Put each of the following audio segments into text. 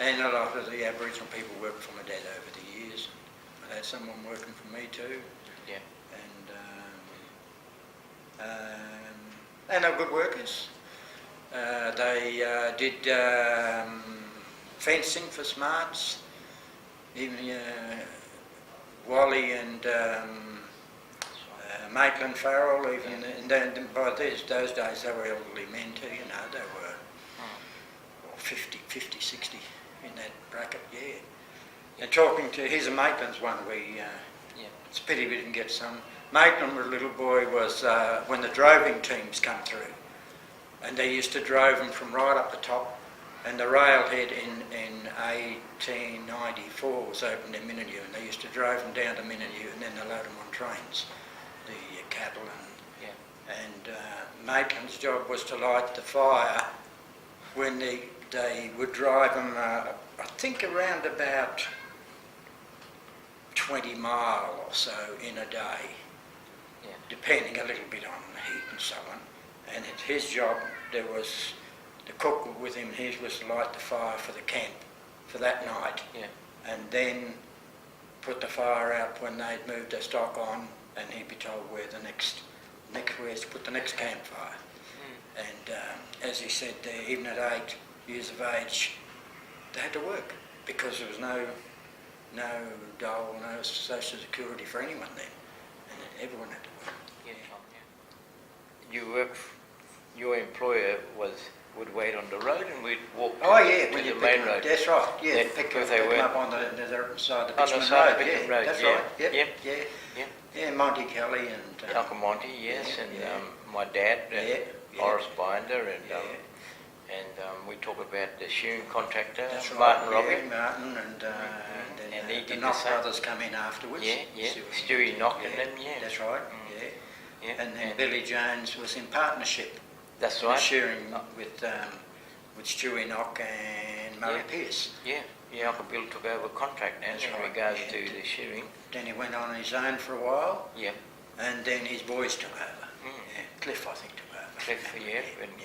And a lot of the Aboriginal people worked for my dad over the years. I had someone working for me too. Yeah. And they were good workers. They did fencing for Smarts. Even Wally and Maitland Farrell, even, and then by those days they were elderly men too, you know, they were 50, 60 in that bracket, yeah. And talking to, here's a Maitland's one, it's a pity we didn't get some. Maitland, was a little boy, was when the droving teams come through, and they used to drove them from right up the top, and the railhead in 1894 was opened in Mingenew, and they used to drive them down to Mingenew, and then they load them on trains, the cattle, and Maitland's job was to light the fire when they would drive them, I think around about 20 mile or so in a day, depending a little bit on the heat and so on. And it's his job, there was the cook with him, his was to light the fire for the camp for that night, and then put the fire out when they'd moved their stock on, and he'd be told where the next where's to put the next campfire. And as he said there, even at 8 years of age, they had to work because there was no dole, no social security for anyone then, and everyone had to work. You work. Your employer would wait on the road, and we'd walk to the main road. That's right. Yeah, pick them up on the side of the Bitumen Road. That's right. Yep. Yeah, Monty Kelly and Uncle Monty, yes, my dad, Horace Bynder, and we talk about the shearing contractor, Martin Robbie. Martin, and then the Knock brothers come in afterwards. Stewie Knock and them, That's right, And then Billy Jones was in partnership. That's right. Shearing with Stewie Knock and Murray Pearce. Uncle Bill took over contract now in regards to the shearing. Then he went on his own for a while. And then his boys took over. Cliff, I think, took over. Cliff,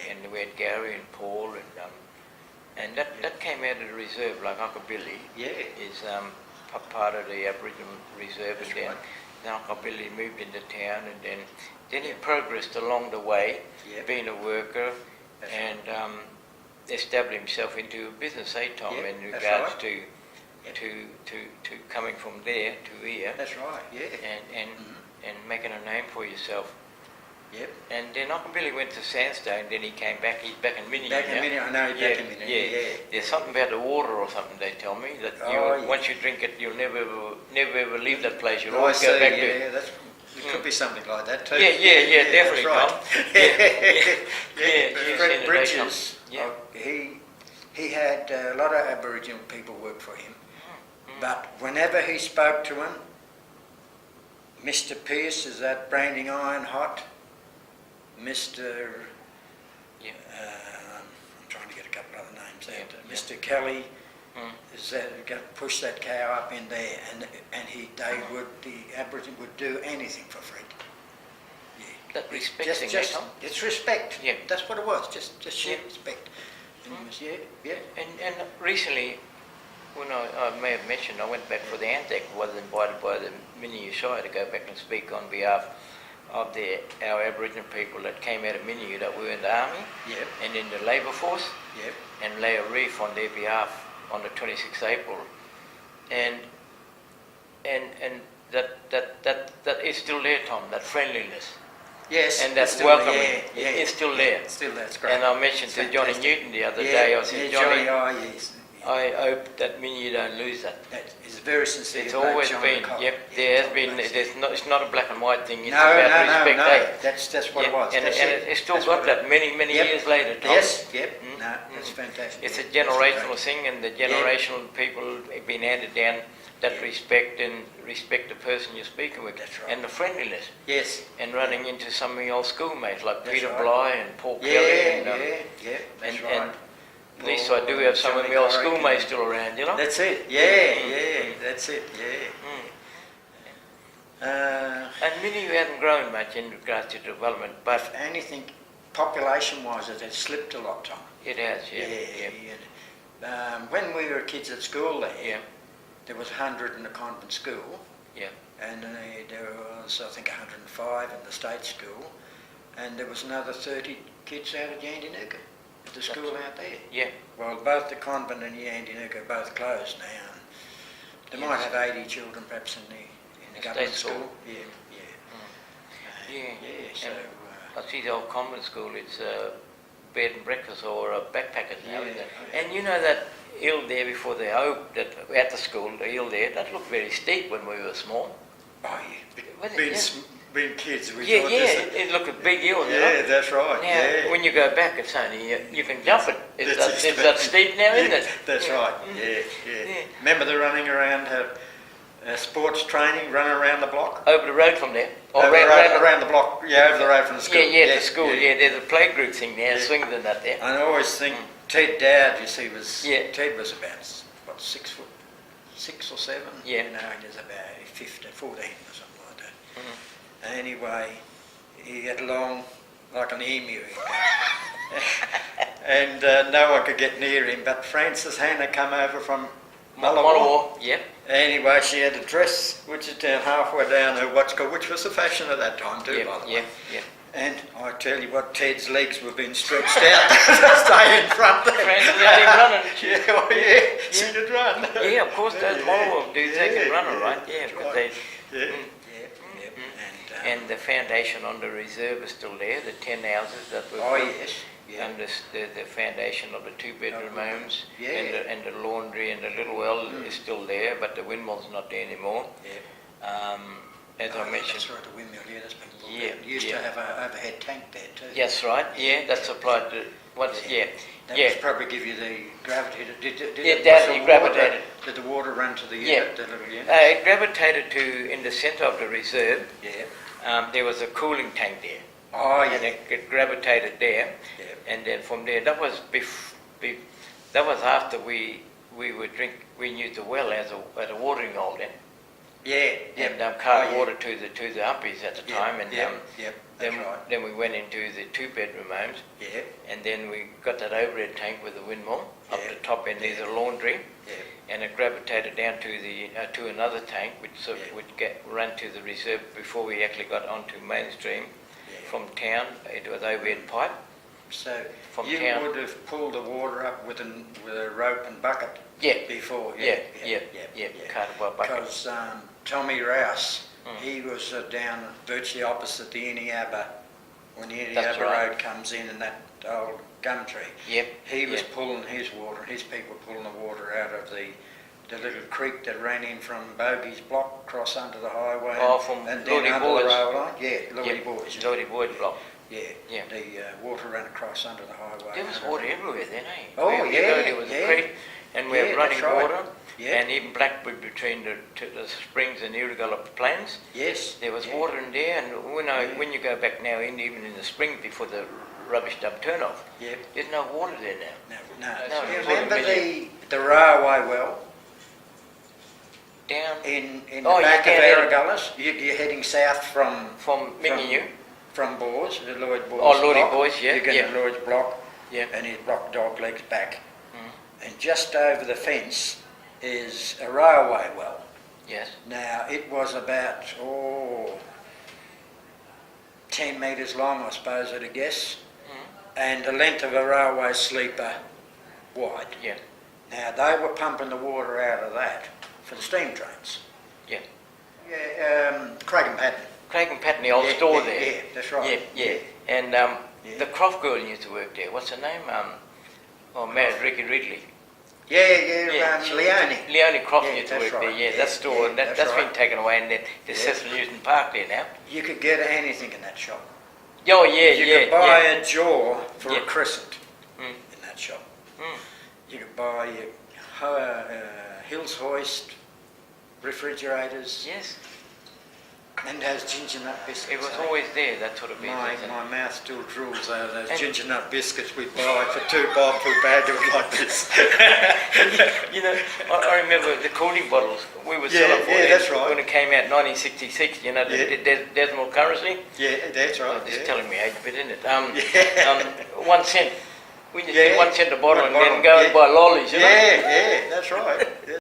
and we had Gary and Paul, and that came out of the reserve, like Uncle Billy is part of the Aboriginal reserve, and then Uncle Billy moved into town, and then he progressed along the way, being a worker, and established himself into a business, Tom, in regards to coming from there to here. That's right, and making a name for yourself. And then Uncle Billy went to Sandstone, then he came back, he's back in Mingenew. I know he's back in Mingenew, There's something about the water or something, they tell me, that once you drink it, you'll never ever leave that place, you'll always go back to it. It could be something like that too. Definitely, right. Tom. Fred Bridges, he had a lot of Aboriginal people work for him, but whenever he spoke to him, Mr. Pearce, is that branding iron hot? Mr. I'm trying to get a couple other names out. Mr. Kelly, is that going to push that cow up in there, and the Aboriginal would do anything for Fred. That respect, it's respect. That's what it was. Just sheer respect. And And recently, when I may have mentioned, I went back for the Anzac, was invited by the Mingenew Shire to go back and speak on behalf of our Aboriginal people that came out of Mingenew that were in the army and in the labour force, and lay a wreath on their behalf on the 26th April, and that is still there, Tom. That friendliness. Yes, and that welcoming is still there. Still there, it's great. And I mentioned to Johnny Newton the other day, I said, Johnny, yes. I hope that Mingenew don't lose that. That is very sincere. It's always been, there has been, it's not a black and white thing, it's about respect. No. That's what it was. And it's still got that many years later, Tom. Yes, no, that's fantastic. It's a generational thing, and the generational people have been handed down that respect, and respect the person you're speaking with. That's right. And the friendliness. Yes. And running into some of my old schoolmates like Peter Bly and Paul Kelly. That's right. And at least I do have some of my old schoolmates still around, you know? That's it, that's it, And Mingenew hasn't grown much in regards to development, but... If anything, population-wise, it has slipped a lot, Tom. It has, when we were kids at school there, Yeah. there was 100 in the convent school. Yeah. And there was, I think, 105 in the state school. And there was another 30 kids out at Yandinuka, at the school out there. Yeah. Well, both the convent and Yandinuka are both closed now. They might have 80 children perhaps in the government school. Yeah, yeah. Yeah, so... I see the old convent school, it's bed and breakfast or backpackers now, isn't it? And you know that hill there before the at the school, the hill there, that looked very steep when we were small. Oh yeah, being kids, we yeah, thought it looked a big hill. Yeah, that's right. Now, when you go back, it's only you can jump it. It's that steep now, isn't it? That's right. Yeah. Remember the running around, sports training, running around the block? Over the road from there. Or around the block. Yeah, over the road from the school. Yeah, the school. Yeah, there's a playgroup thing there, swings and that there. I always think Ted Dowd, you see, Ted was about 6 or 7. Yeah. You know, he was about 15, 14 or something like that. Anyway, he had long, like an emu. And no one could get near him, but Frances Hannah come over from Mullawar. Yep. Anyway, she had a dress which is down halfway down her which was the fashion at that time too, by the way. Yep. And I tell you what, Ted's legs were being stretched out to stay in front there. Frances had him running. She could run. Yeah, of course, those Mullawar dudes, they can run all right. Yeah, because they... And the foundation on the reserve is still there, the 10 houses that were built. Yes. And the foundation of the 2-bedroom homes, Yeah. and the laundry and the Littlewell is still there, but the windmill's not there anymore. Yeah. As I mentioned. That's right, the windmill, that's been built. Yeah, It used to have an overhead tank there too. That's right, that supplied the, That must probably give you the gravity. Did the water run to the unit? The little unit? It gravitated to, in the centre of the reserve, there was a cooling tank there. Oh, yeah. And it gravitated there, and then from there, that was after we used the well as a watering hole then. And cart water to the uppies at the time, and then we went into the 2-bedroom homes, and then we got that overhead tank with the windmill up the top end. There's a laundry, and it gravitated down to the to another tank, which would run to the reserve before we actually got onto mainstream. From town, it was overhead pipe. So from you town. would have pulled the water up with a rope and bucket before? Carted by bucket. Because Tommy Rouse, he was down virtually opposite the Iniaba, when the Iniaba Road comes in and that old gum tree. He was pulling his water, his people were pulling the water out of the little creek that ran in from Bogey's block, across under the highway. From and then under the rail line. Lordy Boys. Lordy Boys block. The water ran across under the highway. There was water everywhere then, eh? There was a creek, and we had running water, Yeah. and even Blackwood between the springs and Irregular Plains. Yes. There was water in there, and when you go back now, even in the spring before the rubbish dump turn off, there's no water there now. No. You remember the railway well? Down in the back of Arugullas, you're heading south from Mingenew. From Boers, the Lloyd Boys. Oh, Lloyd Boys, You get Lloyd's block, and his block dog legs back. And just over the fence is a railway well. Yes. Now, it was about, 10 metres long, I suppose, at a guess, and the length of a railway sleeper wide. Yeah. Now, they were pumping the water out of that for the steam trains. Yeah. Craig and Patton. Craig and Patton, the old store there. Yeah, that's right. Yeah. And the Croft girl used to work there. What's her name? Married Ricky Ridley. Leonie. Leonie Croft used to work there. Yeah, that store, and that's been taken away, and there's Cecil Newton Park there now. You could get anything in that shop. Oh, You could buy a jaw for a crescent in that shop. You could buy Hills Hoist, refrigerators. Yes. And has ginger nut biscuits. It was always there, that sort of business. My mouth still drools over those ginger nut biscuits we buy for £2 for a bag of like this. I remember the cooling bottles we were selling for that's right. when it came out in 1966, the decimal currency. Yeah, that's right. It's telling me age, but isn't it? 1 cent We just get one set of bottle and then go and buy lollies, you know? Yeah, that's right.